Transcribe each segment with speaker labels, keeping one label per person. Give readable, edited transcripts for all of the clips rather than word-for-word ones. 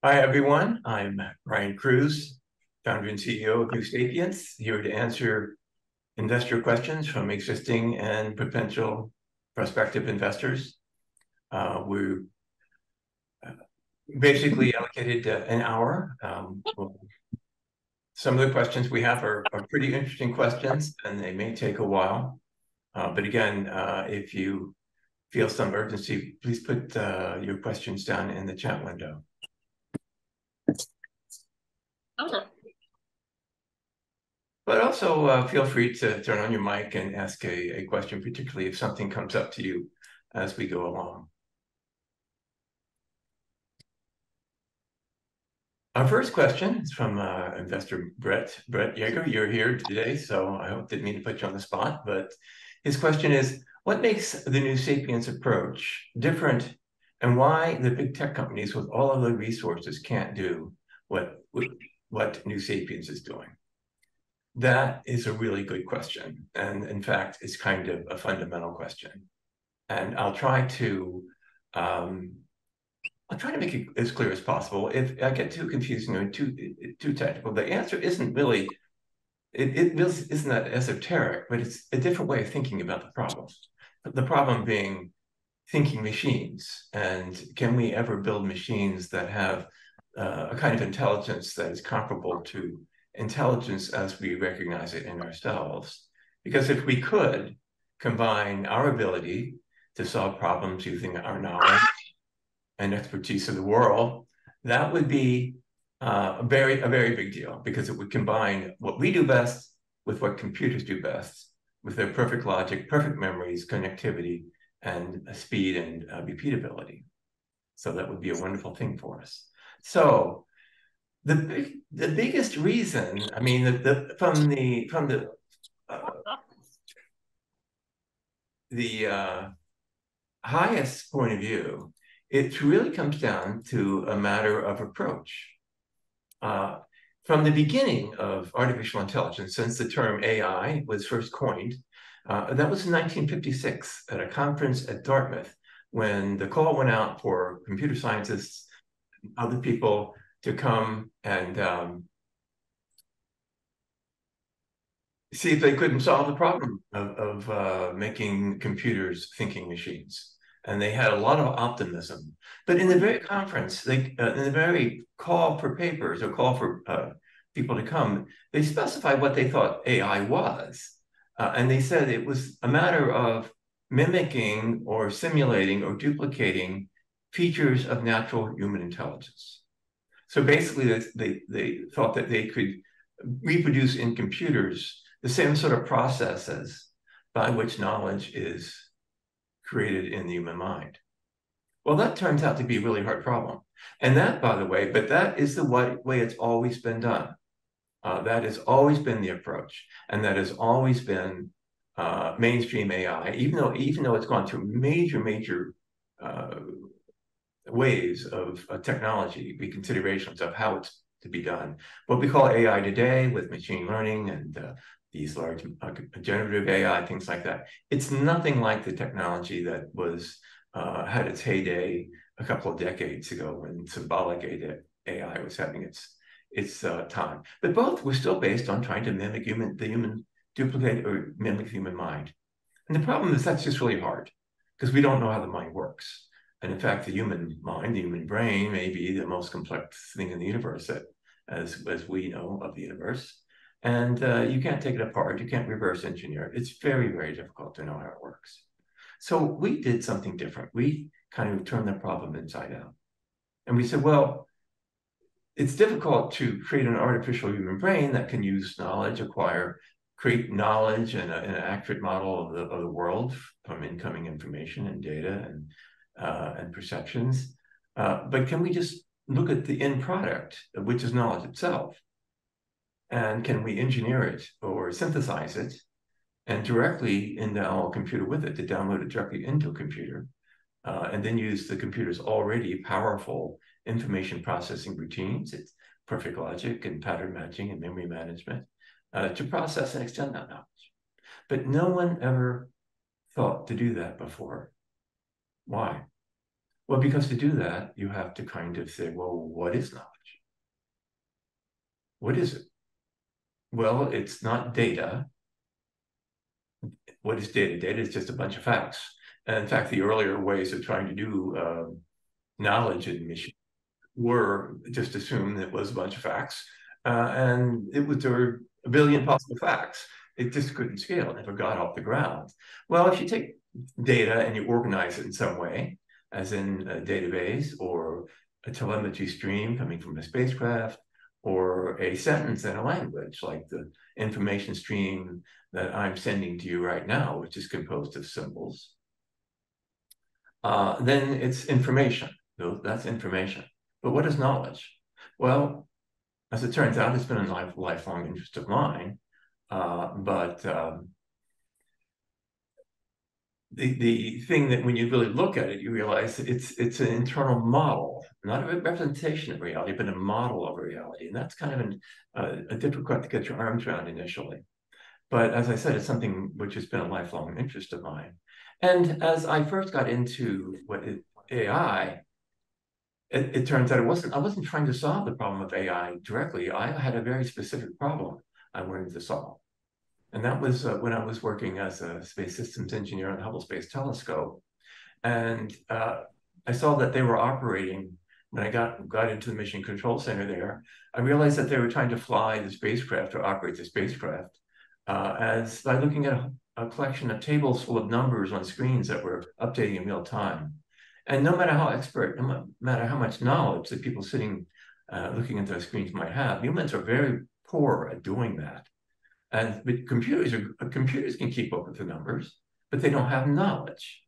Speaker 1: Hi, everyone. I'm Brian Cruz, founder and CEO of New Sapience, here to answer investor questions from existing and potential prospective investors. We're basically allocated an hour. Some of the questions we have are pretty interesting questions, and they may take a while. But again, if you feel some urgency, please put your questions down in the chat window.
Speaker 2: Okay.
Speaker 1: But also feel free to turn on your mic and ask a question, particularly if something comes up to you as we go along. Our first question is from investor Brett Yeager. You're here today, so I didn't mean to put you on the spot, but his question is, what makes the New Sapience approach different, and why the big tech companies with all of the resources can't do what New Sapience is doing? That is a really good question. And in fact, it's kind of a fundamental question. And I'll try to make it as clear as possible. If I get too confusing or too technical, the answer isn't really, it isn't that esoteric, but it's a different way of thinking about the problem. The problem being thinking machines. And can we ever build machines that have a kind of intelligence that is comparable to intelligence as we recognize it in ourselves? Because if we could combine our ability to solve problems using our knowledge and expertise of the world, that would be a very big deal, because it would combine what we do best with what computers do best, with their perfect logic, perfect memories, connectivity, and speed and repeatability. So that would be a wonderful thing for us. So the biggest reason, I mean, from the highest point of view, it really comes down to a matter of approach. From the beginning of artificial intelligence, since the term AI was first coined, that was in 1956 at a conference at Dartmouth, when the call went out for computer scientists and other people to come and see if they couldn't solve the problem of making computers thinking machines. And they had a lot of optimism. But in the very conference, in the very call for papers or call for people to come, they specified what they thought AI was. And they said it was a matter of mimicking or simulating or duplicating features of natural human intelligence. So basically, they thought that they could reproduce in computers the same sort of processes by which knowledge is created in the human mind. Well, that turns out to be a really hard problem. And that, by the way, but that is the way it's always been done. That has always been the approach. And that has always been mainstream AI, even though it's gone through major ways of technology, reconsiderations of how it's to be done. What we call AI today, with machine learning and these large generative AI, things like that, it's nothing like the technology that was had its heyday a couple of decades ago, when symbolic AI was having its time. But both were still based on trying to mimic duplicate or mimic the human mind. And the problem is that's just really hard, because we don't know how the mind works. And in fact, the human mind, the human brain, may be the most complex thing in the universe, as we know of the universe. And you can't take it apart. You can't reverse engineer it. It's very difficult to know how it works. So we did something different. We kind of turned the problem inside out. And we said, well, it's difficult to create an artificial human brain that can use knowledge, create knowledge and an accurate model of the world from incoming information and data and perceptions. But can we just look at the end product, which is knowledge itself? And can we engineer it or synthesize it and directly into a computer with it, to download it directly into a computer, and then use the computer's already powerful information processing routines, its perfect logic and pattern matching and memory management, to process and extend that knowledge. But no one ever thought to do that before. Why? Well, because to do that, you have to kind of say, well, what is knowledge? What is it? Well, it's not data. What is data? Data is just a bunch of facts. And in fact, the earlier ways of trying to do knowledge admission were just assume it was a bunch of facts. And there were a billion possible facts. It just couldn't scale. It never got off the ground. Well, if you take data and you organize it in some way, as in a database or a telemetry stream coming from a spacecraft, or a sentence in a language, like the information stream that I'm sending to you right now, which is composed of symbols, then it's information. That's information. But what is knowledge? Well, as it turns out, it's been a lifelong interest of mine. The thing that when you really look at it, you realize it's an internal model, not a representation of reality, but a model of reality. And that's kind of a difficult to get your arms around initially. But as I said, it's something which has been a lifelong interest of mine. And as I first got into AI, it turns out I wasn't trying to solve the problem of AI directly. I had a very specific problem I wanted to solve. And that was when I was working as a space systems engineer on the Hubble Space Telescope. And I saw that they were operating, when I got into the Mission Control Center there, I realized that they were trying to fly the spacecraft or operate the spacecraft as by looking at a collection of tables full of numbers on screens that were updating in real time. And no matter how expert, no matter how much knowledge that people sitting looking at those screens might have, humans are very poor at doing that. And computers can keep up with the numbers, but they don't have knowledge.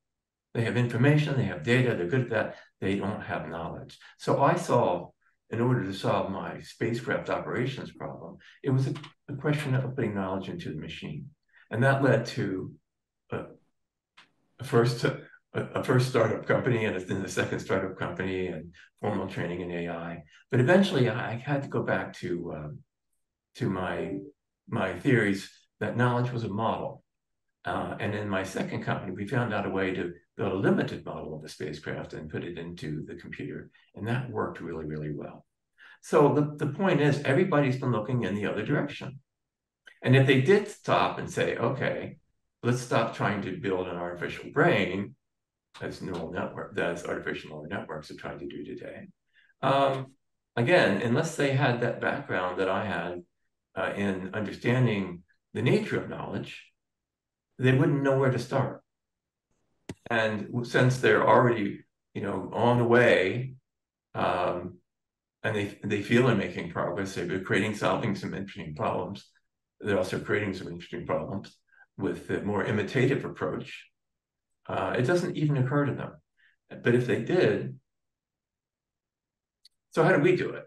Speaker 1: They have information, they have data, they're good at that. They don't have knowledge. So I saw, in order to solve my spacecraft operations problem, it was a question of putting knowledge into the machine. And that led to a first startup company, and then the second startup company, and formal training in AI. But eventually I had to go back to my theories that knowledge was a model. And in my second company, we found out a way to build a limited model of the spacecraft and put it into the computer. And that worked really, really well. So the point is, everybody's been looking in the other direction. And if they did stop and say, okay, let's stop trying to build an artificial brain, as artificial neural networks are trying to do today. Again, unless they had that background that I had in understanding the nature of knowledge, they wouldn't know where to start. And since they're already, on the way, and they feel they're making progress, they're solving some interesting problems. They're also creating some interesting problems with a more imitative approach. It doesn't even occur to them. But if they did, so how do we do it?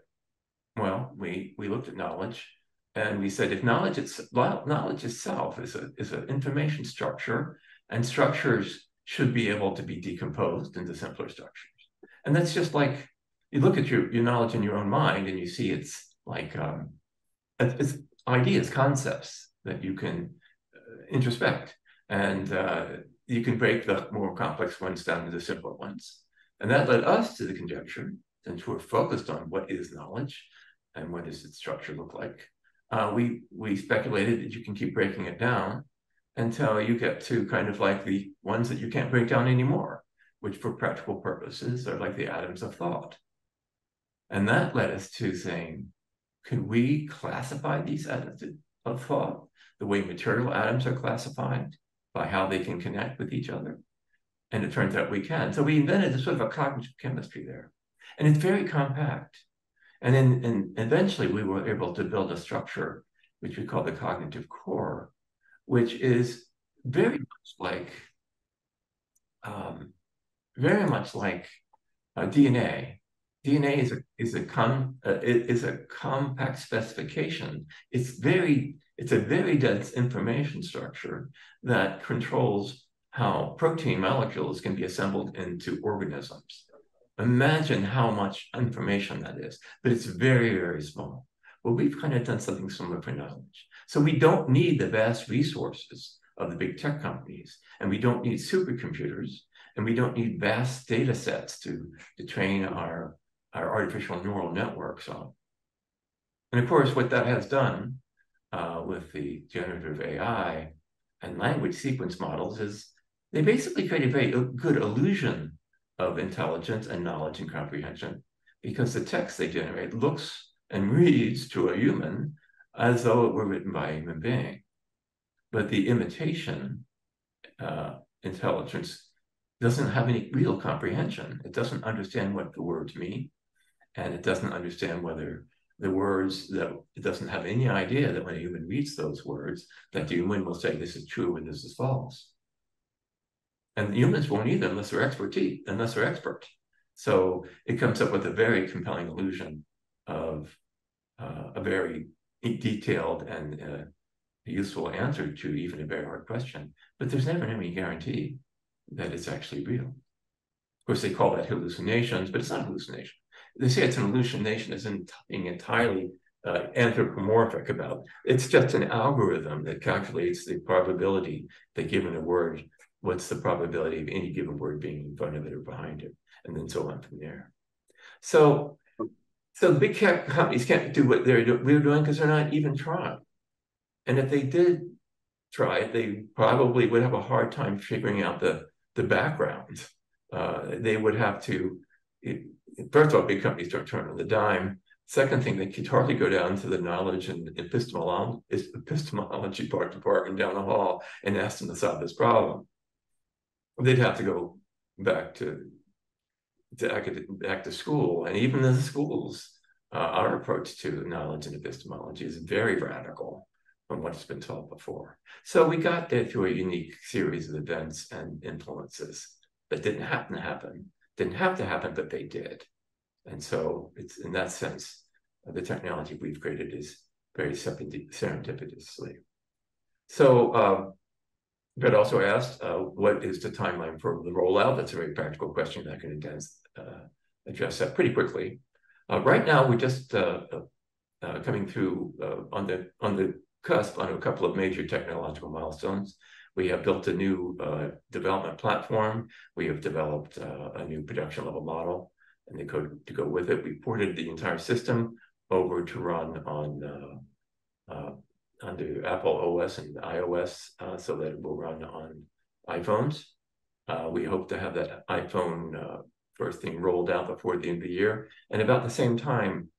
Speaker 1: Well, we looked at knowledge, and we said if knowledge itself is an information structure, and structures should be able to be decomposed into simpler structures. And that's just like you look at your knowledge in your own mind, and you see it's like it's ideas, concepts that you can introspect, and you can break the more complex ones down into simpler ones. And that led us to the conjecture, since we're focused on what is knowledge and what does its structure look like. We speculated that you can keep breaking it down until you get to kind of like the ones that you can't break down anymore, which for practical purposes are like the atoms of thought. And that led us to saying, could we classify these atoms of thought the way material atoms are classified by how they can connect with each other? And it turns out we can. So we invented a sort of a cognitive chemistry there. And it's very compact. And then eventually we were able to build a structure which we call the cognitive core, which is very much like DNA. DNA is a compact specification. It's a very dense information structure that controls how protein molecules can be assembled into organisms. Imagine how much information that is, but it's very, very small. Well, we've kind of done something similar for knowledge. So we don't need the vast resources of the big tech companies, and we don't need supercomputers, and we don't need vast data sets to train our artificial neural networks on. And of course, what that has done with the generative AI and language sequence models is they basically create a very good illusion of intelligence and knowledge and comprehension, because the text they generate looks and reads to a human as though it were written by a human being. But the imitation intelligence doesn't have any real comprehension. It doesn't understand what the words mean, and it doesn't understand whether the words, that it doesn't have any idea that when a human reads those words, that the human will say this is true and this is false. And humans won't either unless they're expert. So it comes up with a very compelling illusion of a very detailed and useful answer to even a very hard question. But there's never any guarantee that it's actually real. Of course, they call that hallucinations, but it's not hallucination. They say it's an hallucination as in being entirely anthropomorphic about. It's just an algorithm that calculates the probability that given a word, what's the probability of any given word being in front of it or behind it, and then so on from there. So the big companies can't do what we're doing because they're not even trying. And if they did try it, they probably would have a hard time figuring out the background. They would have to, first of all, big companies don't turn on the dime. Second thing, they could hardly go down to the knowledge and epistemology department down the hall and ask them to solve this problem. They'd have to go back to school, and even the schools, our approach to knowledge and epistemology is very radical from what's been taught before. So we got there through a unique series of events and influences that didn't have to happen, but they did. And so it's in that sense, the technology we've created is very serendipitously. So Brett also asked, what is the timeline for the rollout? That's a very practical question that I can address that pretty quickly. Right now, we're just coming through on the cusp on a couple of major technological milestones. We have built a new development platform. We have developed a new production level model and the code to go with it. We ported the entire system over to run on under Apple OS and iOS so that it will run on iPhones. We hope to have that iPhone first thing rolled out before the end of the year. And about the same time,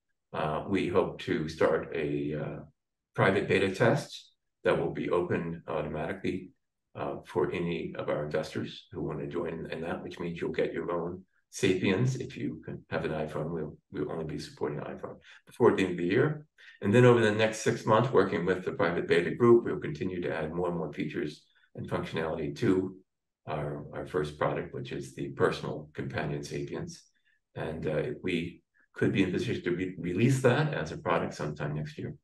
Speaker 1: we hope to start a private beta test that will be open automatically for any of our investors who want to join in that, which means you'll get your own Sapience. If you can have an iPhone, we'll only be supporting an iPhone before the end of the year. And then over the next 6 months, working with the private beta group, we'll continue to add more and more features and functionality to our first product, which is the personal companion Sapience. And we could be in position to release that as a product sometime next year.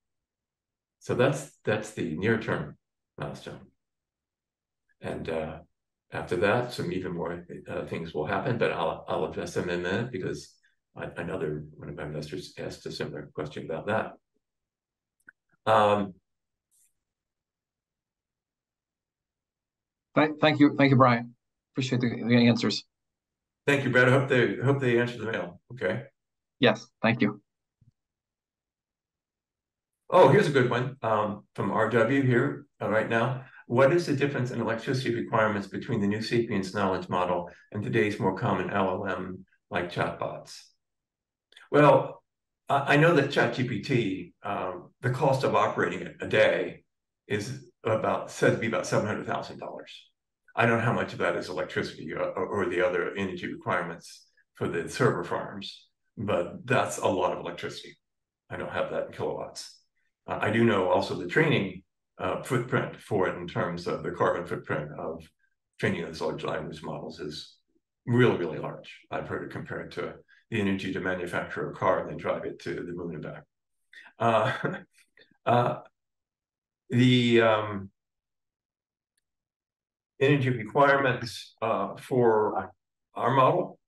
Speaker 1: So that's the near-term milestone. And after that, some even more things will happen, but I'll address them in a minute because another one of my investors asked a similar question about that.
Speaker 2: Thank you, Brian. Appreciate the answers.
Speaker 1: Thank you, Brett. I hope they answered the mail. Okay.
Speaker 2: Yes, thank you.
Speaker 1: Oh, here's a good one from RW here right now. What is the difference in electricity requirements between the new Sapience knowledge model and today's more common LLM like chatbots? Well, I know that ChatGPT, the cost of operating it a day is said to be about $700,000. I don't know how much of that is electricity or the other energy requirements for the server farms, but that's a lot of electricity. I don't have that in kilowatts. I do know also the training footprint for it in terms of the carbon footprint of training those large language models is really, really large. I've heard it compared to the energy to manufacture a car and then drive it to the moon and back. The energy requirements for our model,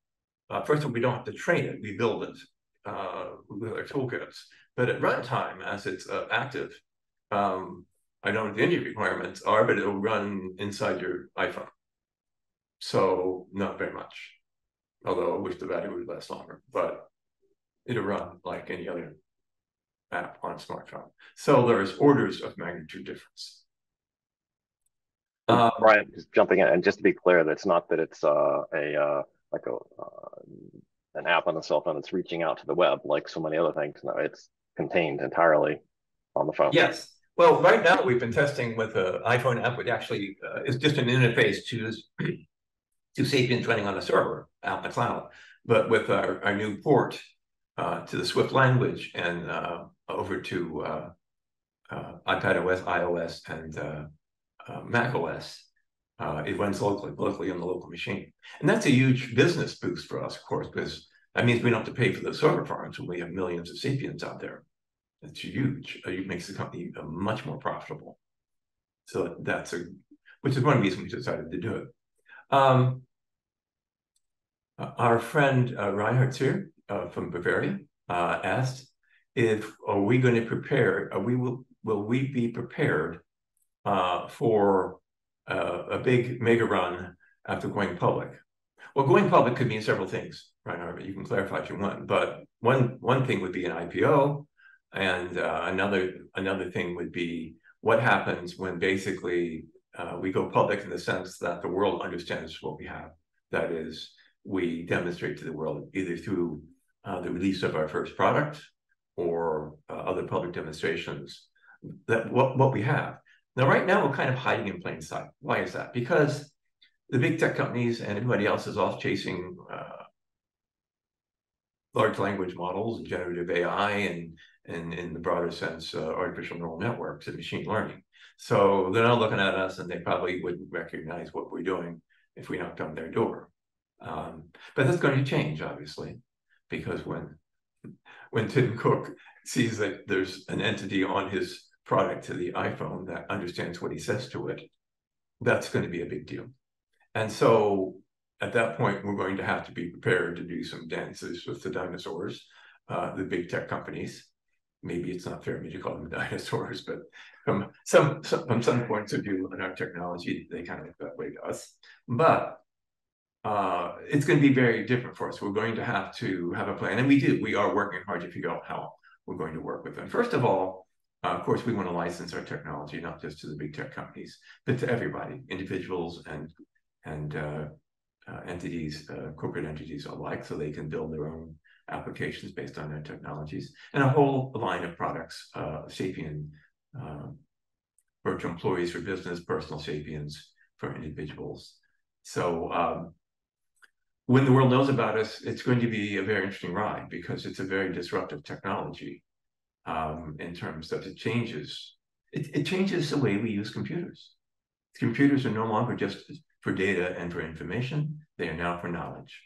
Speaker 1: first of all, we don't have to train it, we build it with our toolkits. But at runtime, as it's active, I don't know what the energy requirements are, but it'll run inside your iPhone. So not very much, although I wish the battery would last longer, but it'll run like any other app on a smartphone. So there's orders of magnitude difference.
Speaker 3: Brian, just jumping in, and just to be clear, that's not that it's like an app on the cell phone that's reaching out to the web like so many other things. No, it's contained entirely on the phone.
Speaker 1: Yes. Well, right now we've been testing with an iPhone app, which actually is just an interface to Sapience running on a server out in the cloud. But with our new port to the Swift language and over to iPadOS, iOS, and Mac OS, it runs locally on the local machine. And that's a huge business boost for us, of course, because that means we don't have to pay for the server farms when we have millions of Sapiens out there. It's huge. It makes the company much more profitable. So which is one reason we decided to do it. Our friend Reinhardt's here from Bavaria asked if are we going to prepare? Will we be prepared for a big mega run after going public? Well, going public could mean several things, Reinhardt. You can clarify if you want, but one thing would be an IPO, and another thing would be what happens when basically we go public in the sense that the world understands what we have. That is, we demonstrate to the world either through the release of our first product or other public demonstrations that what we have. Now, right now, we're kind of hiding in plain sight. Why is that? Because the big tech companies and everybody else is off chasing large language models and generative AI and in the broader sense, artificial neural networks and machine learning. So they're not looking at us, and they probably wouldn't recognize what we're doing if we knocked on their door. But that's going to change, obviously, because when Tim Cook sees that there's an entity on his product to the iPhone that understands what he says to it, that's going to be a big deal. And so at that point, we're going to have to be prepared to do some dances with the dinosaurs, the big tech companies. Maybe it's not fair of me to call them dinosaurs, but from some points of view in our technology, they kind of look that way to us. But it's going to be very different for us. We're going to have a plan, and we are working hard to figure out how we're going to work with them. First of all, of course, we want to license our technology, not just to the big tech companies, but to everybody, individuals and entities, corporate entities alike, so they can build their own applications based on their technologies, and a whole line of products, Sapien, virtual employees for business, personal Sapiens for individuals. So when the world knows about us, it's going to be a very interesting ride because it's a very disruptive technology in terms of it changes the way we use computers. Computers are no longer just for data and for information. They are now for knowledge.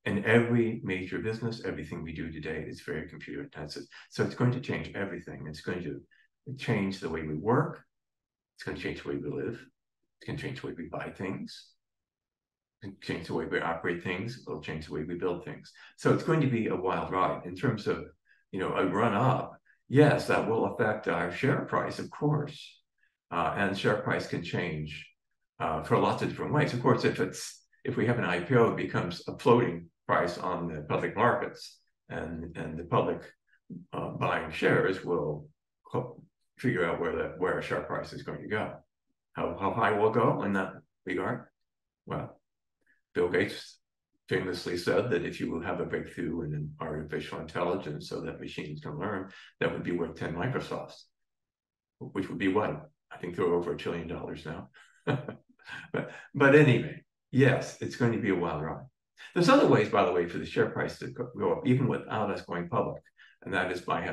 Speaker 1: And every major business, everything we do today is very computer intensive. So it's going to change everything. It's going to change the way we work. It's going to change the way we live. It's going to change the way we buy things. It's going to change the way we operate things. It'll change the way we build things. So it's going to be a wild ride. In terms of, a run up, yes, that will affect our share price, of course. And share price can change for lots of different ways. Of course, if we have an IPO, it becomes a floating price on the public markets, and the public buying shares will figure out where our share price is going to go. How high will it go in that regard? Well, Bill Gates famously said that if you will have a breakthrough in artificial intelligence so that machines can learn, that would be worth 10 Microsofts, which would be what? I think they're over $1 trillion now. but anyway, yes, it's going to be a wild ride. There's other ways, by the way, for the share price to go up, even without us going public. And that is by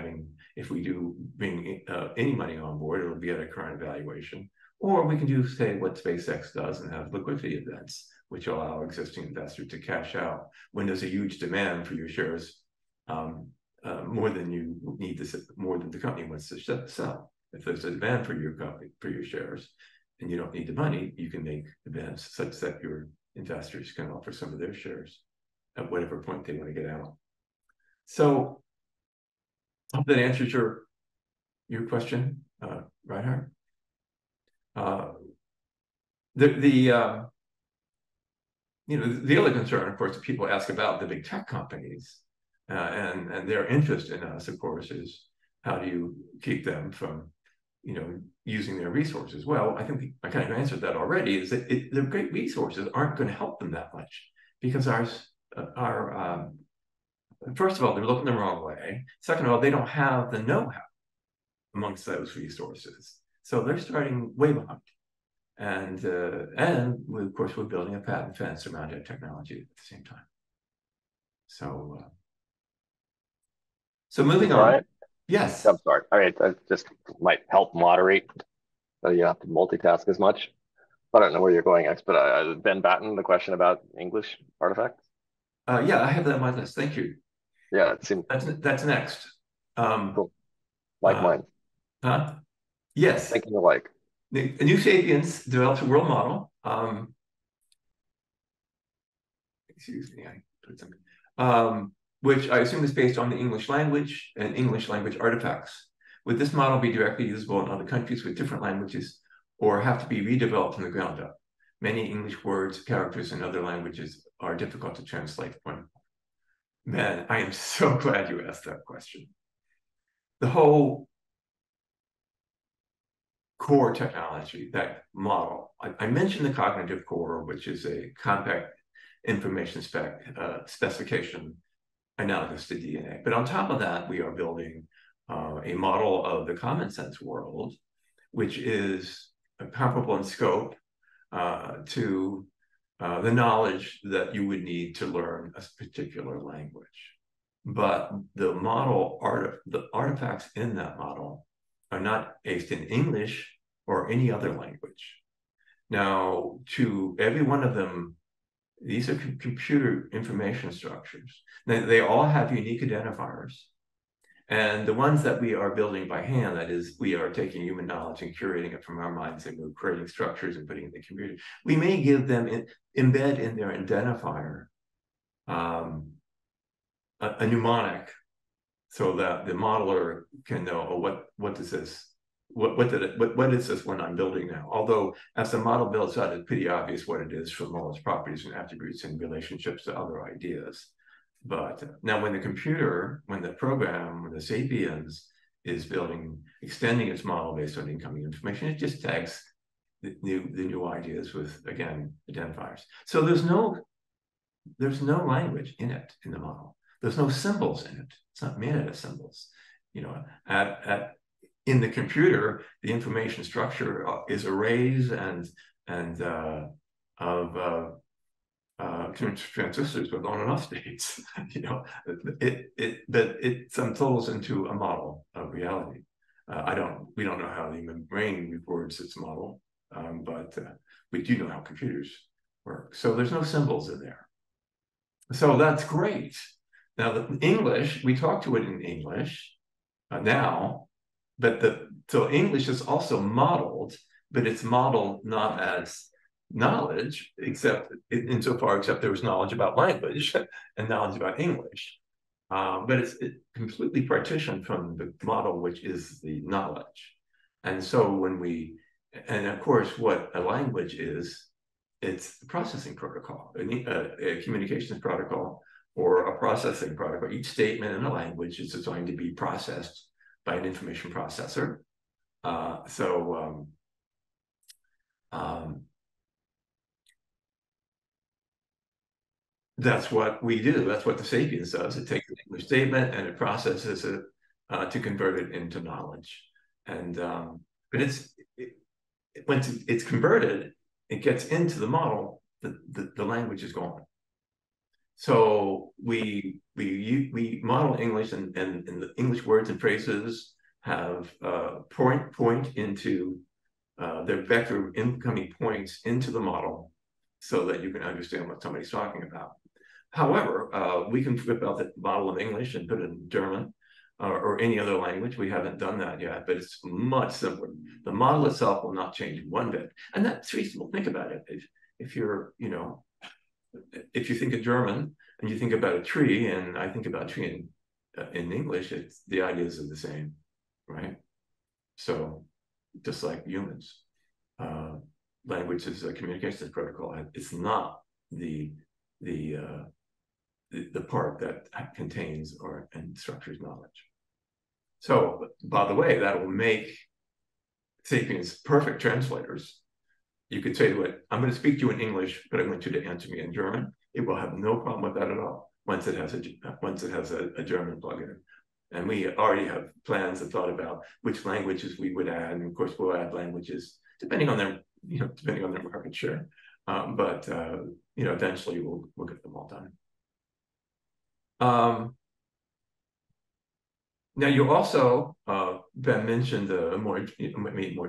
Speaker 1: if we do bring any money on board, it'll be at a current valuation. Or we can do, say, what SpaceX does and have liquidity events, which allow existing investors to cash out when there's a huge demand for your shares, more than you need more than the company wants to sell. If there's a demand for your company, for your shares, and you don't need the money, you can make events such that your investors can offer some of their shares at whatever point they want to get out. So I hope that answers your question, Reinhardt. the other concern, of course, that people ask about the big tech companies and their interest in us, of course, is how do you keep them from, using their resources? Well, I think I kind of answered that already. Is that the great resources aren't going to help them that much because our first of all, they're looking the wrong way. Second of all, they don't have the know-how amongst those resources, so they're starting way behind. And we, of course, we're building a patent fence around our technology at the same time. So moving on. Yes.
Speaker 3: I'm sorry. All right, that just might help moderate so you don't have to multitask as much. I don't know where you're going next, but Ben Batten, the question about English artifacts.
Speaker 1: Yeah, I have that on my list. Thank you.
Speaker 3: Yeah, it seemed
Speaker 1: that's next.
Speaker 3: cool. Like mine.
Speaker 1: Huh? Yes.
Speaker 3: Thinking alike.
Speaker 1: The new Sapience develops a world model. Excuse me, I put something. Which I assume is based on the English language and English language artifacts. Would this model be directly usable in other countries with different languages or have to be redeveloped from the ground up? Many English words, characters, and other languages are difficult to translate. Man, I am so glad you asked that question. The whole core technology, that model, I mentioned the cognitive core, which is a compact information specification analogous to DNA. But on top of that, we are building a model of the common sense world, which is comparable in scope to the knowledge that you would need to learn a particular language. But the artifacts in that model are not based in English or any other language. Now, to every one of them, these are computer information structures. They all have unique identifiers. And the ones that we are building by hand, that is, we are taking human knowledge and curating it from our minds, and we're creating structures and putting it in the computer. We may give them, embed in their identifier a mnemonic so that the modeler can know, oh, what is this? What is this one I'm building now? Although as the model builds out, it's pretty obvious what it is from all its properties and attributes and relationships to other ideas. But now when the Sapiens is extending its model based on incoming information, it just tags the new ideas with, again, identifiers. So there's no language in it, in the model. There's no symbols in it. It's not made out of symbols. In the computer, the information structure is arrays and of transistors with on and off states. But it sum totals into a model of reality. We don't know how the human brain records its model, but we do know how computers work. So there's no symbols in there. So that's great. Now the English, we talk to it in English now. But so English is also modeled, but it's modeled not as knowledge, except there was knowledge about language and knowledge about English. But it's completely partitioned from the model, which is the knowledge. And so and of course, what a language is, it's a processing protocol, a communications protocol, or a processing protocol. Each statement in a language is designed to be processed by an information processor. That's what we do. That's what the Sapiens does. It takes an English statement and it processes it to convert it into knowledge. And but once it's converted, it gets into the model. The language is gone. So we model English, and the English words and phrases have point into their vector incoming points into the model so that you can understand what somebody's talking about. However, we can flip out the model of English and put it in German or any other language. We haven't done that yet, but it's much simpler. The model itself will not change one bit. And that's reasonable. Think about it. If you think of German and you think about a tree, and I think about a tree in English, the ideas are the same, right? So just like humans, language is a communications protocol. It's not the the part that contains and structures knowledge. So, by the way, that will make Sapiens perfect translators. You could say to it, I'm going to speak to you in English, but I want you to answer me in German. It will have no problem with that at all once it has a German plugin. And we already have plans and thought about which languages we would add. And of course, we'll add languages depending on their market share. But eventually we'll get them all done. Now you also, Ben mentioned a more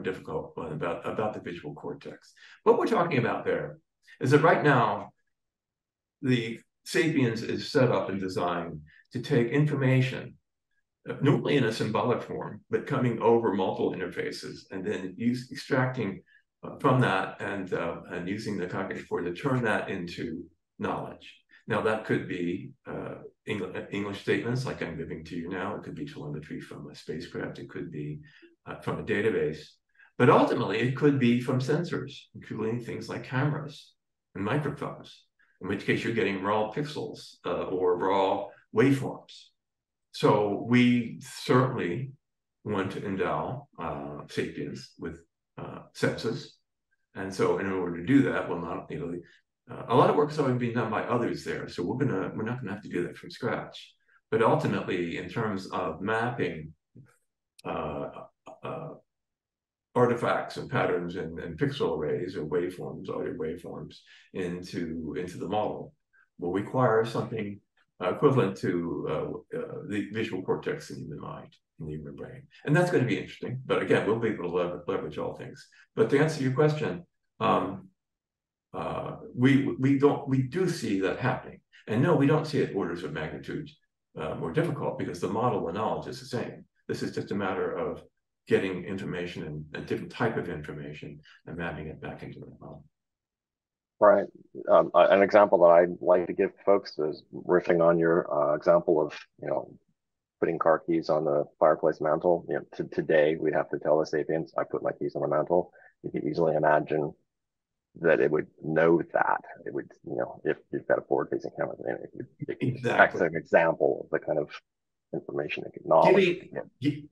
Speaker 1: difficult one about the visual cortex. What we're talking about there is that right now, the Sapiens is set up and designed to take information, normally in a symbolic form, but coming over multiple interfaces, and then extracting from that and using the cognitive core to turn that into knowledge. Now that could be English statements like I'm giving to you now. It could be telemetry from a spacecraft. It could be from a database. But ultimately, it could be from sensors, including things like cameras and microphones, in which case you're getting raw pixels or raw waveforms. So we certainly want to endow Sapiens with senses. And so in order to do that, a lot of work has already been done by others there, so we're not gonna have to do that from scratch. But ultimately, in terms of mapping artifacts and patterns and pixel arrays or waveforms, audio waveforms, into the model, will require something equivalent to the visual cortex in the human mind, in the human brain, and that's going to be interesting. But again, we'll be able to leverage all things. But to answer your question. We do see that happening, and no, we don't see it orders of magnitude more difficult because the model of knowledge is the same. This is just a matter of getting information and a different type of information and mapping it back into the model.
Speaker 3: Right. An example that I'd like to give folks is riffing on your example of putting car keys on the fireplace mantle. Today we'd have to tell the Sapiens, I put my keys on the mantle. You can easily imagine that it would know that. It would, if you've got a forward-facing camera, that's an example of the kind of information it could knowledge.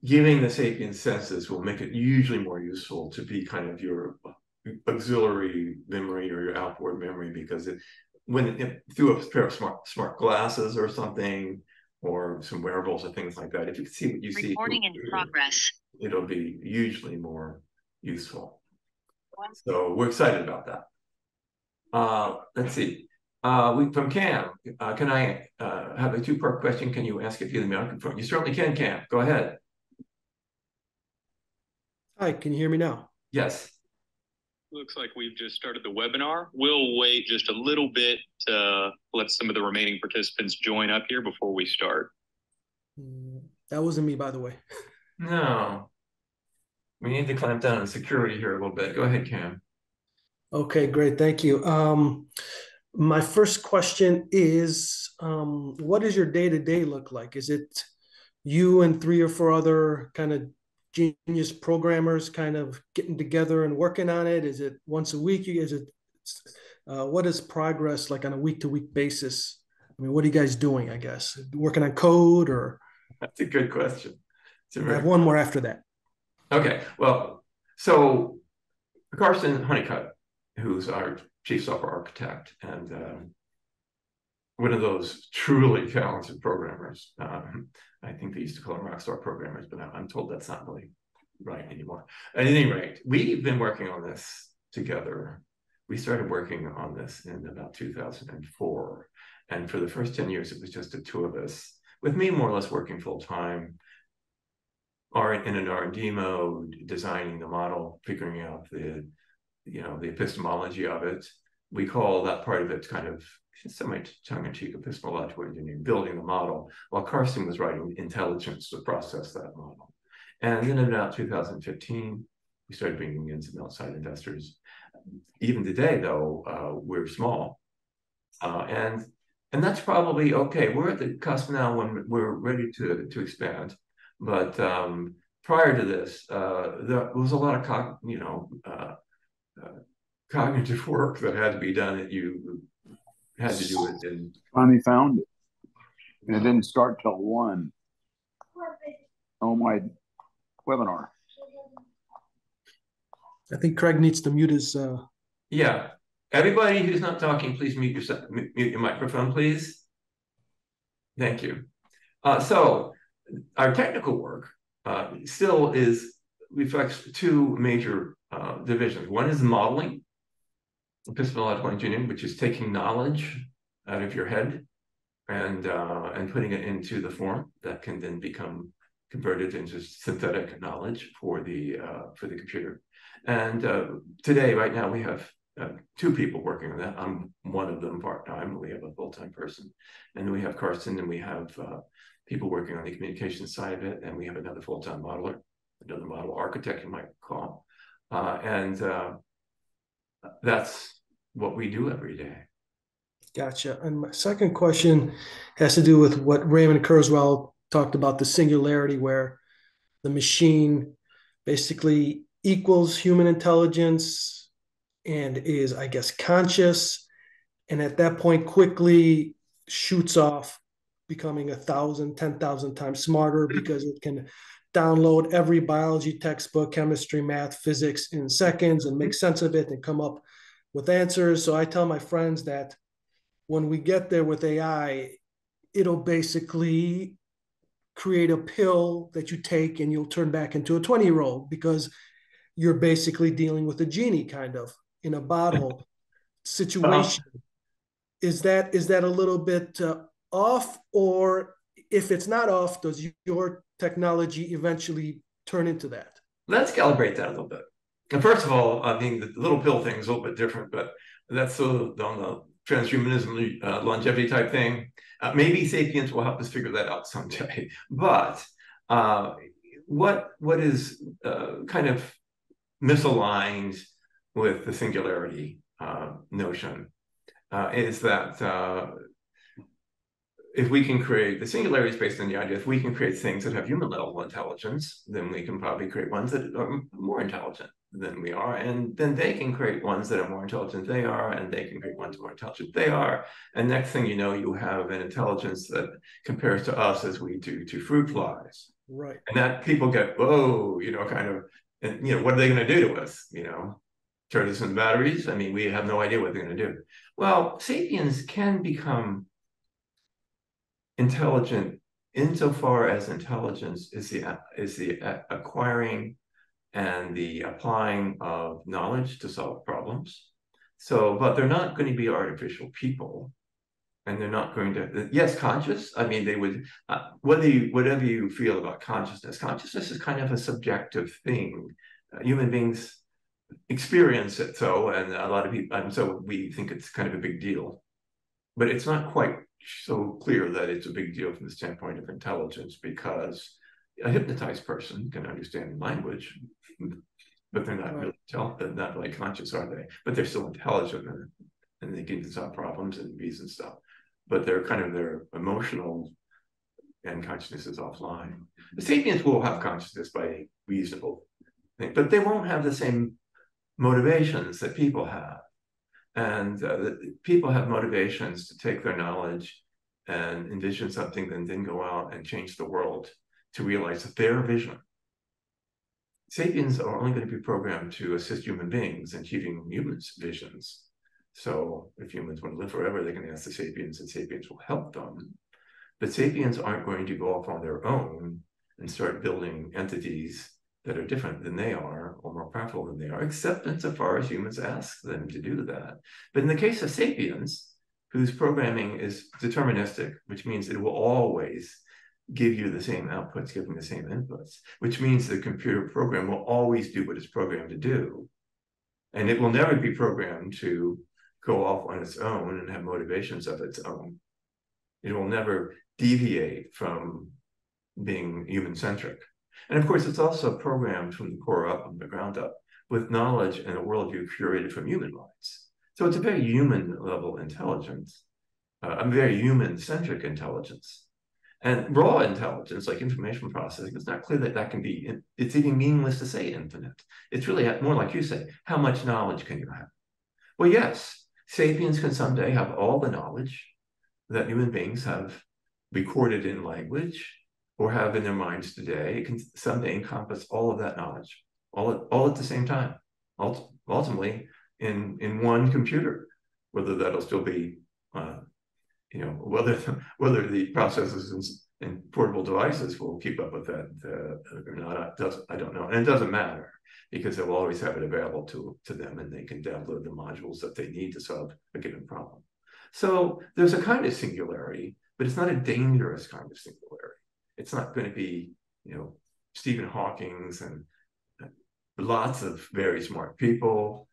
Speaker 1: Giving the Sapiens senses will make it usually more useful to be kind of your auxiliary memory or your outboard memory, because through a pair of smart glasses or something, or some wearables or things like that, if you can see what you see, recording in progress, it'll be usually more useful. So we're excited about that. Let's see. From Cam, can I have a two-part question? Can you ask it via the microphone? You certainly can, Cam. Go ahead.
Speaker 4: Hi, can you hear me now?
Speaker 1: Yes.
Speaker 5: Looks like we've just started the webinar. We'll wait just a little bit to let some of the remaining participants join up here before we start.
Speaker 4: That wasn't me, by the way.
Speaker 1: No. We need to clamp down on security here a little bit. Go ahead, Cam.
Speaker 4: Okay, great. Thank you. My first question is, what does your day-to-day look like? Is it you and 3 or 4 other kind of genius programmers kind of getting together and working on it? Is it once a week? What is progress like on a week-to-week basis? I mean, what are you guys doing, I guess? Working on code or?
Speaker 1: That's a good question.
Speaker 4: I have one more after that.
Speaker 1: Okay, well, so Carson Honeycutt, who's our chief software architect and one of those truly talented programmers. I think they used to call them rockstar programmers, but I'm told that's not really right anymore. At any rate, we've been working on this together. We started working on this in about 2004. And for the first 10 years, it was just the 2 of us, with me more or less working full time, in an R&D mode, designing the model, figuring out the epistemology of it. We call that part of it kind of semi-tongue-in-cheek epistemological engineering, building the model, while Carson was writing intelligence to process that model. And then in about 2015, we started bringing in some outside investors. Even today, though, we're small. And that's probably okay. We're at the cusp now when we're ready to expand. But prior to this, there was a lot of cognitive work that had to be done that you had to do it in.
Speaker 6: Finally found it. And it didn't start till 1 on my webinar.
Speaker 4: I think Craig needs to mute his.
Speaker 1: Yeah. Everybody who's not talking, please mute your microphone, please. Thank you. So our technical work still reflects two major divisions. One is modeling, epistemological engineering, which is taking knowledge out of your head and putting it into the form that can then become converted into synthetic knowledge for the computer. And today, right now, we have 2 people working on that. I'm one of them part-time. We have a full-time person. And then we have Carson, and we have people working on the communication side of it. And we have another full-time modeler, another model architect, you might call. And that's what we do every day.
Speaker 4: Gotcha. And my second question has to do with what Raymond Kurzweil talked about, the singularity, where the machine basically equals human intelligence and is, I guess, conscious. And at that point, quickly shoots off, becoming 1,000, 10,000 times smarter because it can download every biology textbook, chemistry, math, physics in seconds and make sense of it and come up with answers. So I tell my friends that when we get there with AI, it'll basically create a pill that you take and you'll turn back into a 20-year-old because you're basically dealing with a genie kind of in a bottle situation. Is that a little bit off? Or if it's not off, does your technology eventually turn into that?
Speaker 1: Let's calibrate that a little bit. And first of all, I mean, the little pill thing is a little bit different, but that's on the transhumanism, longevity type thing. Maybe Sapience will help us figure that out someday. But what is kind of misaligned with the singularity notion is that if we can create, the singularity is based on the idea, if we can create things that have human level intelligence, then we can probably create ones that are more intelligent than we are. And then they can create ones that are more intelligent than they are, and they can create ones more intelligent than they are. And next thing you know, you have an intelligence that compares to us as we do to fruit flies.
Speaker 4: Right.
Speaker 1: And that people get, whoa, kind of, and what are they going to do to us? Turn us into batteries? I mean, we have no idea what they're going to do. Well, sapiens can become intelligent insofar as intelligence is the acquiring and the applying of knowledge to solve problems. So, but they're not going to be artificial people, and they're not going to, yes, conscious. I mean, they would, whatever you feel about consciousness is kind of a subjective thing. Human beings experience it so, and a lot of people, and so we think it's kind of a big deal, but it's not quite so clear that it's a big deal from the standpoint of intelligence, because a hypnotized person can understand language, but they're not really not really conscious, are they? But they're still intelligent, and they can solve problems and reason stuff. But they're kind of their emotional and consciousness is offline. The sapiens will have consciousness by reasonable thing, but they won't have the same motivations that people have. And people have motivations to take their knowledge and envision something and then go out and change the world to realize their vision. Sapiens are only going to be programmed to assist human beings in achieving humans' visions. So if humans want to live forever, they can ask the sapiens, and sapiens will help them. But sapiens aren't going to go off on their own and start building entities that are different than they are or more powerful than they are, except insofar as humans ask them to do that. But in the case of sapiens, whose programming is deterministic, which means it will always give you the same outputs, giving the same inputs, which means the computer program will always do what it's programmed to do. And it will never be programmed to go off on its own and have motivations of its own. It will never deviate from being human-centric. And of course, it's also programmed from the core up, from the ground up, with knowledge and a worldview curated from human minds. So it's a very human level intelligence, a very human-centric intelligence. And raw intelligence, like information processing, it's not clear that that can be, it's even meaningless to say infinite. It's really more like you say, how much knowledge can you have? Well, yes, Sapiens can someday have all the knowledge that human beings have recorded in language or have in their minds today. It can someday encompass all of that knowledge, all at the same time, ultimately in one computer. Whether that'll still be, whether the processors and portable devices will keep up with that or not, I don't know. And it doesn't matter, because they'll always have it available to them, and they can download the modules that they need to solve a given problem. So there's a kind of singularity, but it's not a dangerous kind of singularity. It's not going to be, Stephen Hawking's and lots of very smart people.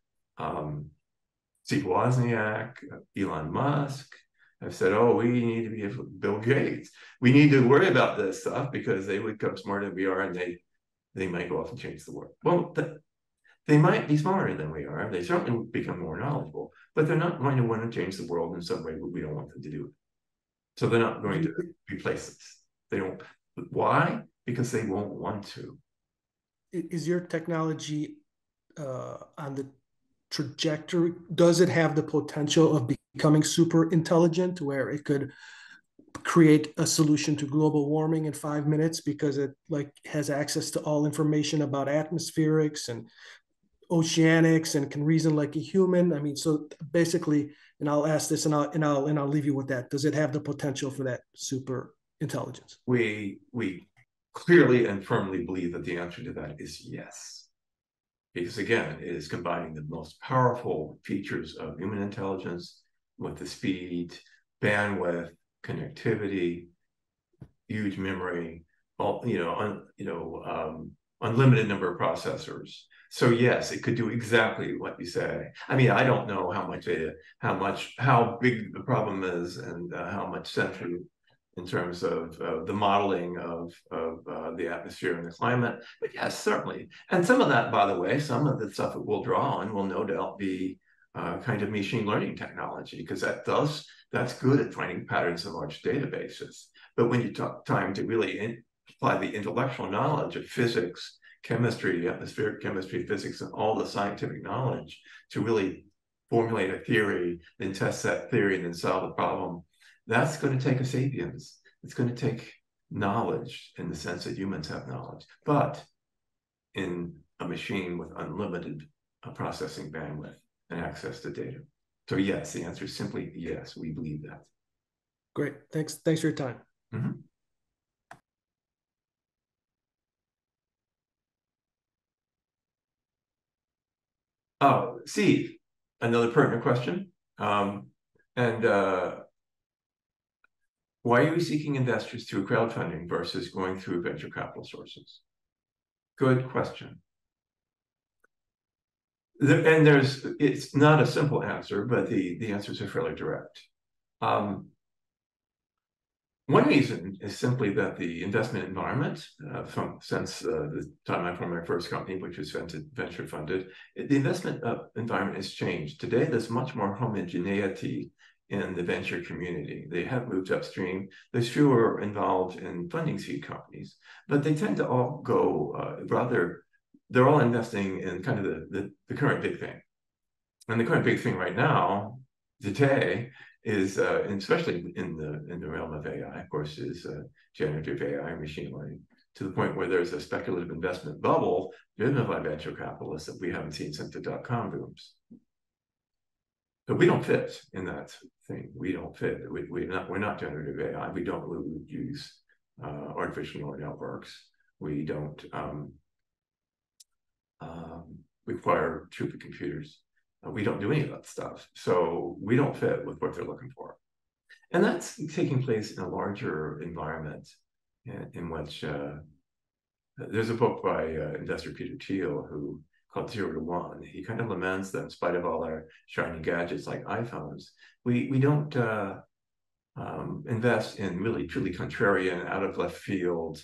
Speaker 1: Steve Wozniak, Elon Musk have said, oh, we need to be Bill Gates. We need to worry about this stuff because they would become smarter than we are, and they might go off and change the world. Well, they might be smarter than we are. They certainly become more knowledgeable, but they're not going to want to change the world in some way that we don't want them to do. So they're not going to replace us. They don't. Why? Because they won't want to.
Speaker 4: Is your technology on the trajectory? Does it have the potential of becoming super intelligent, where it could create a solution to global warming in 5 minutes because it has access to all information about atmospherics and oceanics and can reason like a human? I mean, so basically, and I'll ask this and I'll leave you with that. Does it have the potential for that super intelligence?
Speaker 1: We clearly and firmly believe that the answer to that is yes. Because again, it is combining the most powerful features of human intelligence with the speed, bandwidth, connectivity, huge memory, unlimited number of processors. So yes, it could do exactly what you say. I mean, I don't know how much data, how big the problem is, and how much century in terms of the modeling of the atmosphere and the climate. But yes, certainly. And some of that, by the way, some of the stuff that we'll draw on will no doubt be kind of machine learning technology, because that's good at finding patterns in large databases. But when you talk time to really apply the intellectual knowledge of physics, chemistry, atmospheric chemistry, physics, and all the scientific knowledge to really formulate a theory, then test that theory, and then solve the problem, that's going to take a sapiens. It's going to take knowledge in the sense that humans have knowledge, but in a machine with unlimited processing bandwidth and access to data. So yes, the answer is simply yes, we believe that.
Speaker 4: Great. Thanks for your time.
Speaker 1: Mm-hmm. Oh, Steve, another pertinent question. Why are you seeking investors through crowdfunding versus going through venture capital sources? Good question. It's not a simple answer, but the answers are fairly direct. One reason is simply that the investment environment, since the time I formed my first company, which was venture funded, the investment environment has changed. Today, there's much more homogeneity in the venture community. They have moved upstream. There's fewer involved in funding seed companies, but they tend to all go they're all investing in kind of the current big thing. And the current big thing right now, today, is, and especially in the realm of AI, of course, is generative AI, machine learning, to the point where there's a speculative investment bubble driven by venture capitalists that we haven't seen since the dot-com booms. But we don't fit in that thing. We don't fit. We're not generative AI. We don't use artificial neural networks. We don't require supercomputers. We don't do any of that stuff. So we don't fit with what they're looking for. And that's taking place in a larger environment in which there's a book by investor Peter Thiel called 0 to 1. He kind of laments that in spite of all our shiny gadgets like iPhones, we don't invest in really truly contrarian, out of left field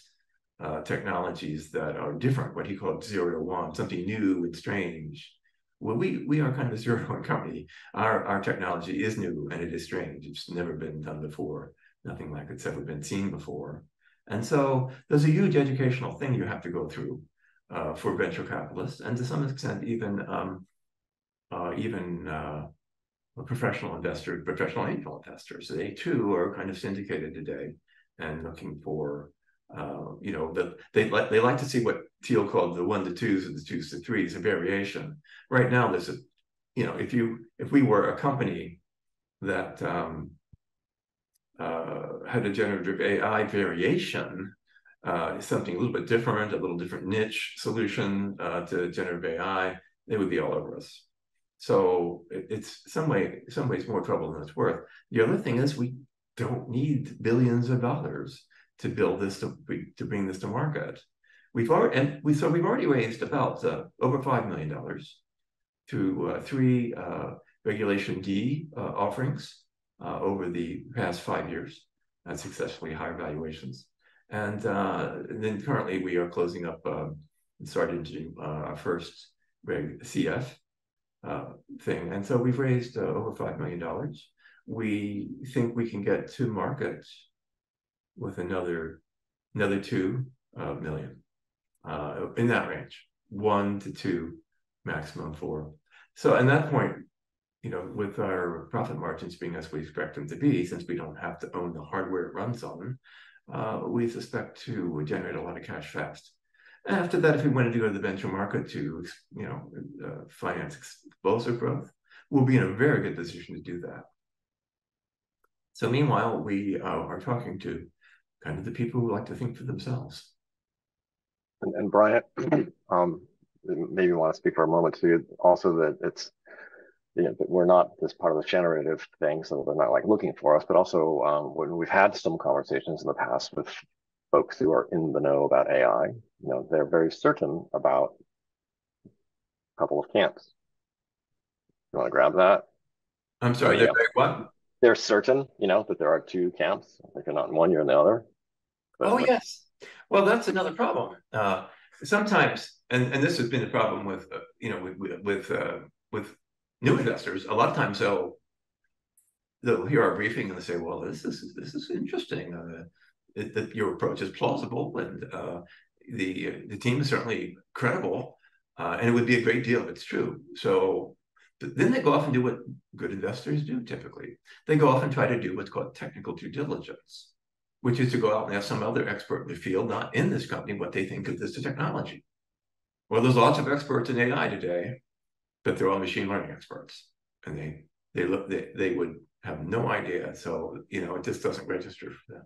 Speaker 1: technologies that are different, what he called 0 to 1, something new and strange. Well, we are kind of a 0 to 1 company. Our technology is new and it is strange. It's never been done before. Nothing like it's ever been seen before. And so there's a huge educational thing you have to go through for venture capitalists, and to some extent even professional investors, professional angel investors. They too are kind of syndicated today and looking for, they like to see what Thiel called the 1 to 2s and the 2s to 3s, a variation. Right now, there's a, if we were a company that had a generative AI variation, something a little bit different, a little different niche solution to generative AI, they would be all over us. So it's some ways more trouble than it's worth. The other thing is we don't need billions of dollars to build this to bring this to market. We've already raised about over $5 million through 3 Regulation D offerings over the past 5 years at successfully higher valuations. And then currently we are closing up, started to do our first Reg CF thing. And so we've raised over $5 million. We think we can get to market with another 2 million in that range, 1 to 2, maximum 4. So at that point, with our profit margins being as we expect them to be, since we don't have to own the hardware it runs on, we suspect to generate a lot of cash fast. After that, if we wanted to go to the venture market to, finance explosive growth, we'll be in a very good position to do that. So meanwhile, we are talking to kind of the people who like to think for themselves.
Speaker 3: And Brian, maybe you want to speak for a moment too, also that it's, that we're not this part of the generative thing, so they're not like looking for us, but also when we've had some conversations in the past with folks who are in the know about AI, they're very certain about a couple of camps. You want to grab that?
Speaker 1: I'm sorry, they're very what?
Speaker 3: They're certain, that there are 2 camps. If you're not in one, you're in the other.
Speaker 1: But yes. Well, that's another problem. Sometimes, and this has been the problem with, with new investors. A lot of times they'll hear our briefing and they say, "Well, this is interesting. Your approach is plausible, and the team is certainly credible, and it would be a great deal if it's true." So then they go off and do what good investors do typically. They go off and try to do what's called technical due diligence, which is to go out and ask some other expert in the field, not in this company, what they think of this technology. Well, there's lots of experts in AI today, but they're all machine learning experts, and they would have no idea. So it just doesn't register for them.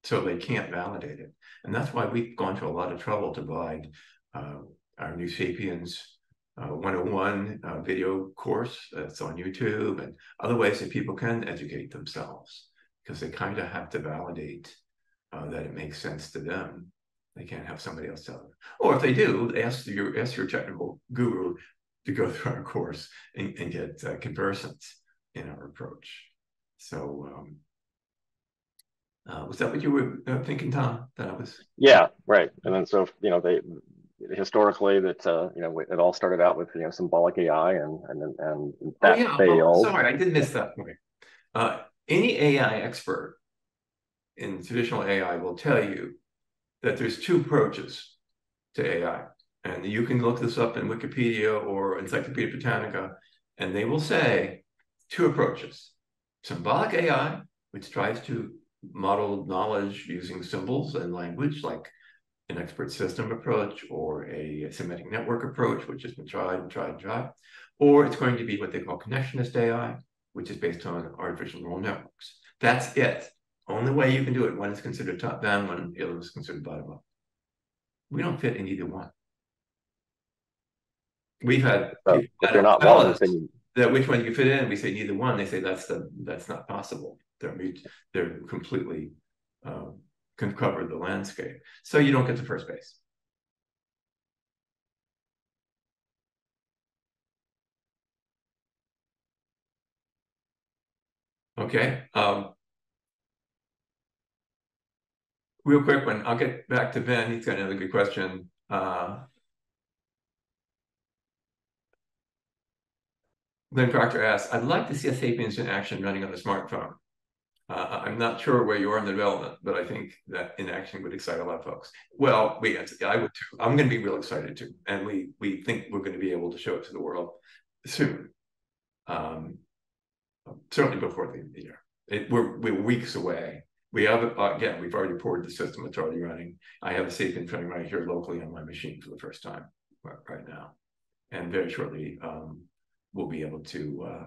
Speaker 1: So they can't validate it. And that's why we've gone to a lot of trouble to provide our new Sapience 101 video course that's on YouTube and other ways that people can educate themselves, because they kind of have to validate that it makes sense to them. They can't have somebody else tell them. Or if they do, ask your technical guru to go through our course and get comparisons in our approach. So was that what you were thinking, Tom? That I was.
Speaker 3: Yeah, right. And then so they historically that it all started out with symbolic AI and that failed.
Speaker 1: Sorry, I did miss that point. Any AI expert in traditional AI will tell you that there's 2 approaches to AI, and you can look this up in Wikipedia or Encyclopedia Britannica, and they will say 2 approaches: symbolic AI, which tries to model knowledge using symbols and language, like an expert system approach or a semantic network approach, which has been tried and tried and tried, or it's going to be what they call connectionist AI, which is based on artificial neural networks. That's it. Only way you can do it. One is considered top-down, one the other is considered bottom-up. We don't fit in either one. We've had people
Speaker 3: if you're not one, then
Speaker 1: that which one you fit in. We say neither one. They say that's not possible. They're completely can cover the landscape, so you don't get to first base. Okay. Real quick one. I'll get back to Ben. He's got another good question. Glenn Proctor asks, "I'd like to see a Sapience in action running on the smartphone. I'm not sure where you are in the development, but I think that in action would excite a lot of folks." Well, I would too. I'm going to be real excited too, and we think we're going to be able to show it to the world soon. certainly before the end of the year. We're weeks away. We have, again, we've already poured the system. It's already running. I have a Sapience running right here locally on my machine for the first time right now. And very shortly, we'll be able to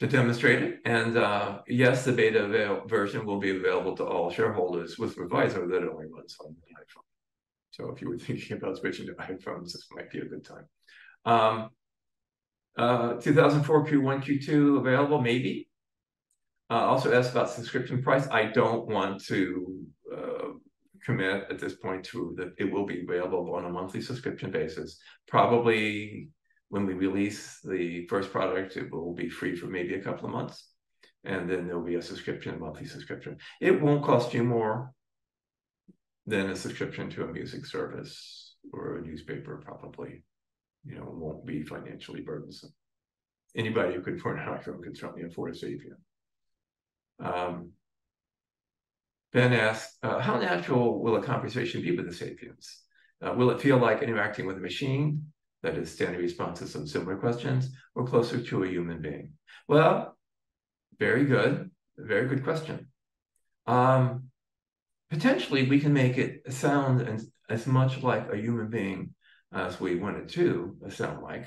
Speaker 1: demonstrate it. And yes, the beta version will be available to all shareholders with Revisor that only runs on the iPhone. So if you were thinking about switching to iPhones, this might be a good time. 2004 Q1, Q2 available, maybe. Also asked about subscription price. I don't want to commit at this point to that it will be available on a monthly subscription basis. Probably when we release the first product, it will be free for maybe a couple of months. And then there'll be a subscription, a monthly subscription. It won't cost you more than a subscription to a music service or a newspaper, probably. Won't be financially burdensome. Anybody who can afford an iPhone can certainly afford a Sapient. Ben asked, how natural will a conversation be with the Sapiens? Will it feel like interacting with a machine, that is standard responses on similar questions, or closer to a human being? Well, very good question. Potentially, we can make it sound as much like a human being as we want it to sound like.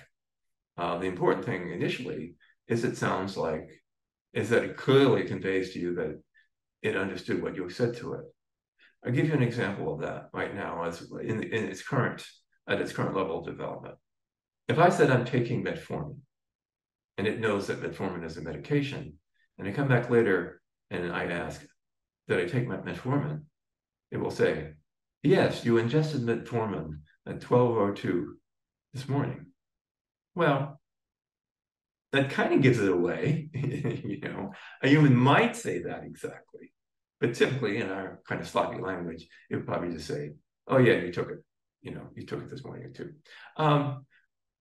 Speaker 1: The important thing initially is that it clearly conveys to you that it understood what you said to it. I'll give you an example of that right now as at its current level of development. If I said I'm taking metformin, and it knows that metformin is a medication, and I come back later and I ask, did I take my metformin? It will say, yes, you ingested metformin at 12:02 this morning. Well, that kind of gives it away. A human might say that exactly, but typically in our kind of sloppy language, it would probably just say, oh yeah, you took it. You took it this morning too.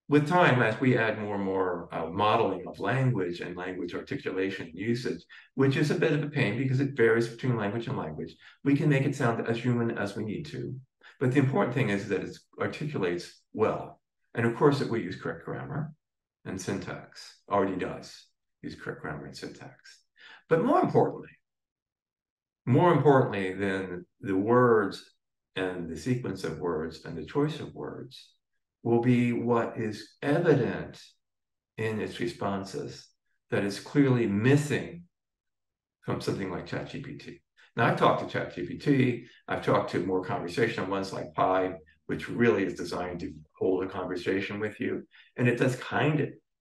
Speaker 1: With time, as we add more and more modeling of language and language articulation and usage, which is a bit of a pain because it varies between language and language, we can make it sound as human as we need to. But the important thing is that it articulates well. And of course, it will use correct grammar and syntax, already does use correct grammar and syntax. But more importantly than the words and the sequence of words and the choice of words will be what is evident in its responses that is clearly missing from something like ChatGPT. Now, I've talked to ChatGPT, I've talked to more conversational ones like Pi, which really is designed to hold a conversation with you. And it does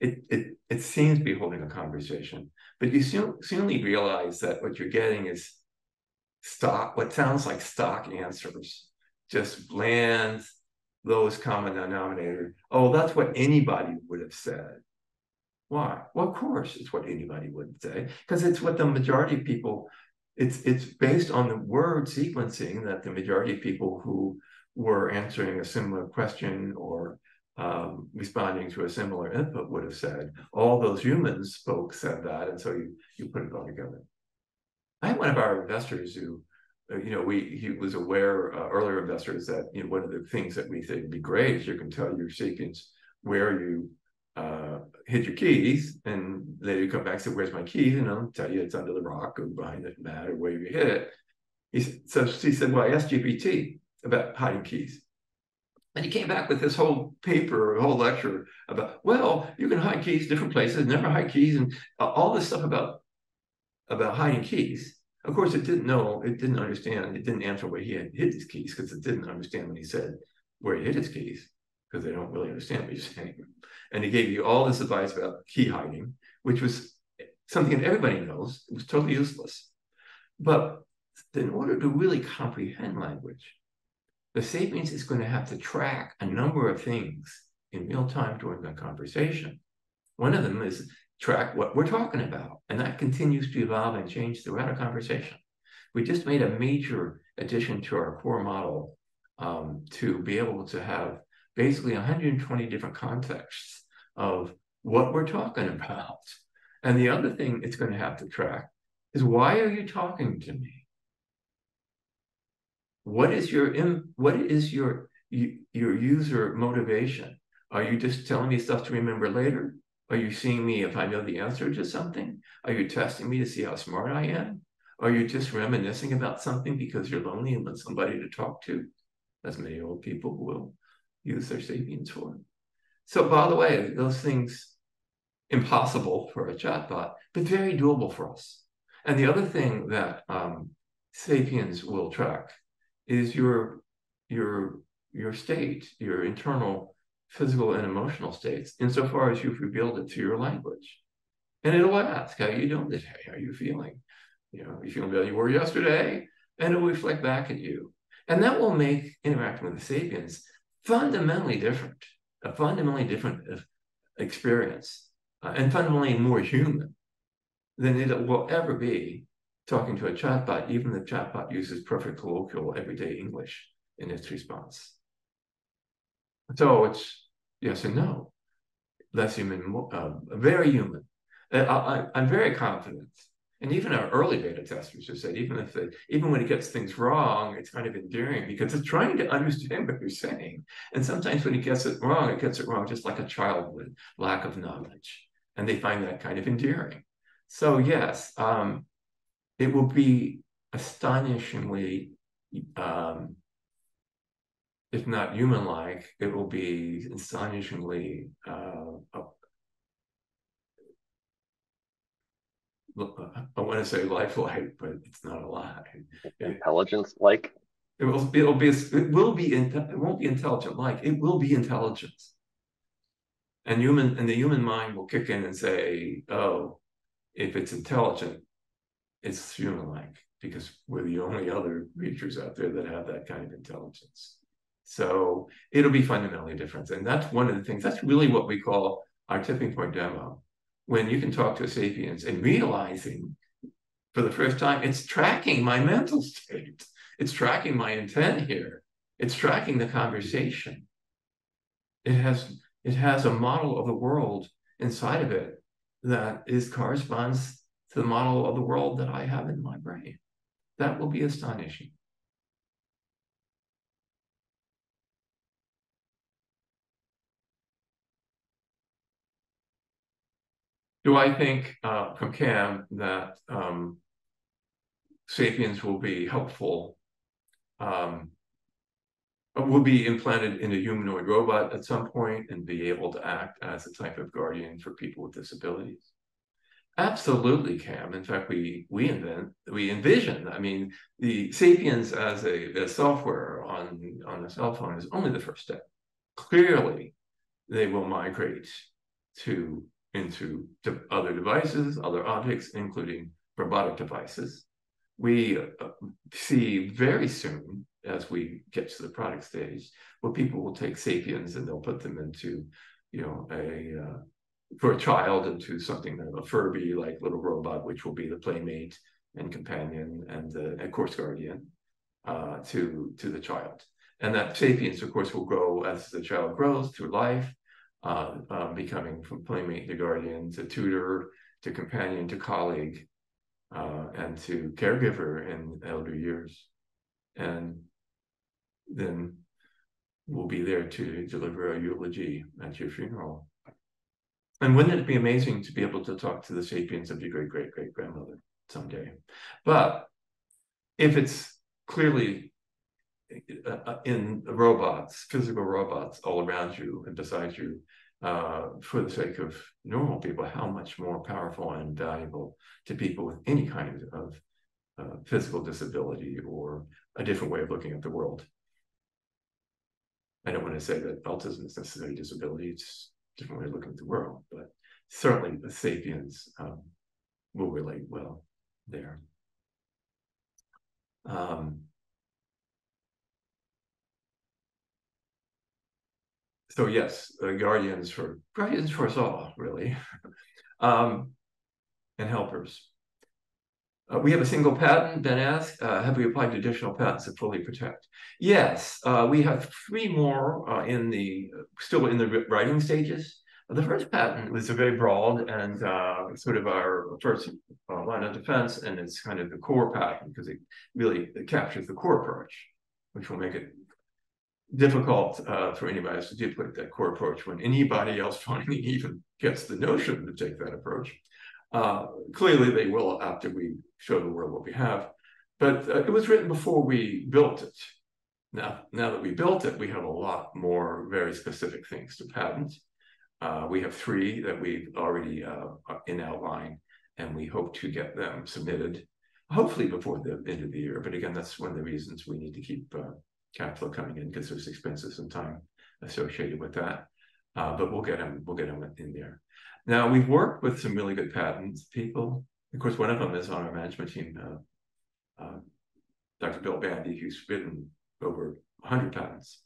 Speaker 1: it seems to be holding a conversation, but you soonly realize that what you're getting is what sounds like stock answers, just bland, lowest common denominator. Oh, that's what anybody would have said. Why? Well, of course, it's what anybody would say, because it's what the majority of people, it's based on the word sequencing that the majority of people who were answering a similar question or responding to a similar input would have said. All those humans folks said that, and so you put it all together. I had one of our investors who, he was aware, earlier investors, that one of the things that we think would be great is you can tell your Sapience where you hid your keys, and then you come back and say, where's my keys? And I'll tell you it's under the rock or behind the mat or where you hid it. So she said, well, I asked GPT about hiding keys. And he came back with this whole paper, a whole lecture about, well, you can hide keys different places, never hide keys, and all this stuff about hiding keys. Of course, it didn't understand, it didn't answer where he had hid his keys, because it didn't understand when he said where he hid his keys, because they don't really understand what he's saying. And he gave you all this advice about key hiding, which was something that everybody knows. It was totally useless. But in order to really comprehend language, the Sapience is going to have to track a number of things in real time during the conversation. One of them is track what we're talking about, and that continues to evolve and change throughout a conversation. We just made a major addition to our core model to be able to have basically 120 different contexts of what we're talking about. And the other thing it's going to have to track is, why are you talking to me? What is your user motivation? Are you just telling me stuff to remember later? Are you seeing me if I know the answer to something? Are you testing me to see how smart I am? Are you just reminiscing about something because you're lonely and want somebody to talk to, as many old people will use their Sapiens for? So, by the way, those things, impossible for a chatbot, but very doable for us. And the other thing that Sapiens will track is your state, your internal physical and emotional states, insofar as you've revealed it through your language. And it'll ask, how are you doing today? How are you feeling? You know, you feeling better than you were yesterday? And it'll reflect back at you. And that will make interacting with the Sapiens fundamentally different, a fundamentally different experience, and fundamentally more human than it will ever be talking to a chatbot, even the chatbot uses perfect colloquial everyday English in its response. So it's yes and no, less human, very human. I'm very confident, and even our early beta testers have said, even when it gets things wrong, it's kind of endearing because it's trying to understand what you're saying. And sometimes when it gets it wrong just like a child with lack of knowledge, and they find that kind of endearing. So yes, it will be astonishingly, if not human-like, it will be astonishingly I want to say lifelike, but it's not alive.
Speaker 3: Intelligence-like.
Speaker 1: It won't be intelligent-like. It will be intelligence, and the human mind will kick in and say, "Oh, if it's intelligent, it's human-like," because we're the only other creatures out there that have that kind of intelligence. So it'll be fundamentally different, and that's one of the things. That's really what we call our tipping point demo. When you can talk to a Sapiens and realizing for the first time, it's tracking my mental state. It's tracking my intent here. It's tracking the conversation. It has a model of the world inside of it that corresponds to the model of the world that I have in my brain. That will be astonishing. Do I think, from Cam, that Sapiens will be helpful, will be implanted in a humanoid robot at some point and be able to act as a type of guardian for people with disabilities? Absolutely, Cam. In fact, we envision. I mean, the Sapiens as a software on a cell phone is only the first step. Clearly, they will migrate into other devices, other objects, including robotic devices. We see very soon, as we get to the product stage, where people will take Sapiens and they'll put them into, you know, for a child into something of a Furby-like little robot, which will be the playmate and companion and of course guardian to the child. And that Sapiens, of course, will grow as the child grows through life, becoming from playmate to guardian to tutor to companion to colleague and to caregiver in elder years. And then we'll be there to deliver a eulogy at your funeral. And wouldn't it be amazing to be able to talk to the Sapiens of your great-great-great-grandmother someday? But if it's clearly in robots, physical robots all around you and beside you, for the sake of normal people, how much more powerful and valuable to people with any kind of physical disability or a different way of looking at the world. I don't want to say that autism is necessarily disability, it's a different way of looking at the world, but certainly the Sapiens will relate well there. So yes, guardians for us all, really, and helpers. We have a single patent. Ben asked, have we applied additional patents to fully protect? Yes, we have 3 more still in the writing stages. The first patent was a very broad and sort of our first line of defense, and it's kind of the core patent because it captures the core approach, which will make it difficult for anybody else to duplicate that core approach when anybody else finding even gets the notion to take that approach. Clearly, they will after we show the world what we have. But it was written before we built it. Now that we built it, we have a lot more very specific things to patent. We have 3 that we've already in outline, and we hope to get them submitted, hopefully before the end of the year. But again, that's one of the reasons we need to keep capital coming in, because there's expenses and time associated with that. But we'll get them in there. Now, we've worked with some really good patent people. Of course, one of them is on our management team, Dr. Bill Bandy, who's written over 100 patents.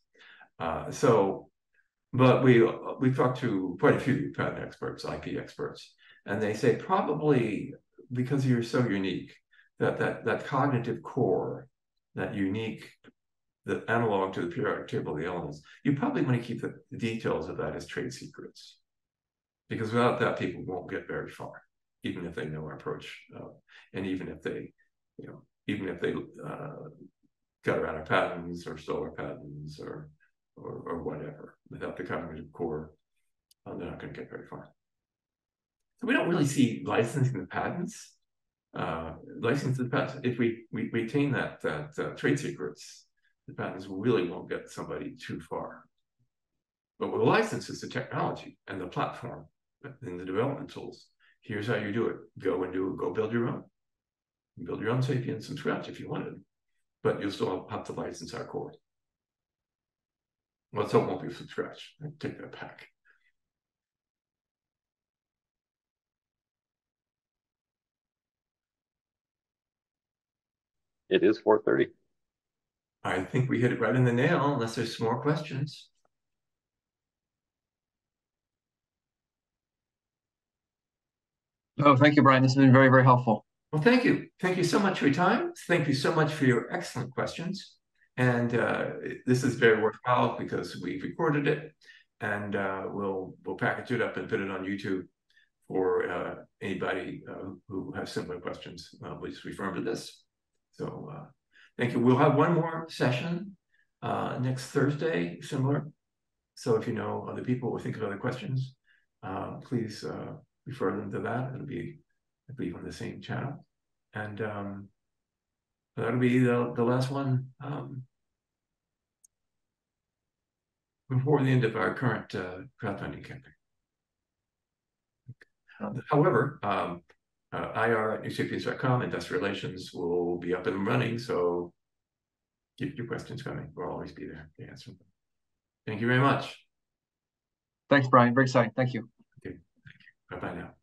Speaker 1: But we talked to quite a few patent experts, IP experts, and they say probably because you're so unique, that cognitive core, that unique, the analog to the periodic table of the elements, you probably want to keep the details of that as trade secrets, because without that, people won't get very far, even if they know our approach, and even if they got around our patents or stole our patents or whatever. Without the cognitive core, they're not going to get very far. So we don't really see licensing the patents. Licensing the patents, if we retain that trade secrets, the patents really won't get somebody too far. But what the license is the technology and the platform and the development tools. Here's how you do it. Go build your own. Build your own Sapience from scratch if you wanted, but you'll still have to license our core. Let's hope it won't be from scratch. I take that back.
Speaker 3: It is 4:30.
Speaker 1: I think we hit it right in the nail, unless there's some more questions.
Speaker 2: Oh, thank you, Brian. This has been very, very helpful.
Speaker 1: Well, thank you. Thank you so much for your time. Thank you so much for your excellent questions. And this is very worthwhile because we've recorded it, and we'll package it up and put it on YouTube for anybody who has similar questions. Please refer them to this. So thank you. We'll have one more session next Thursday, similar. So if you know other people or think of other questions, please refer them to that. It'll be, I believe, on the same channel. And that'll be the last one before the end of our current crowdfunding campaign. However, IR@newsapiens.com, Investor Relations will be up and running, so keep your questions coming. We'll always be there to answer them. Thank you very much.
Speaker 2: Thanks, Brian. Very exciting. Thank you.
Speaker 1: Okay. Thank you. Bye-bye now.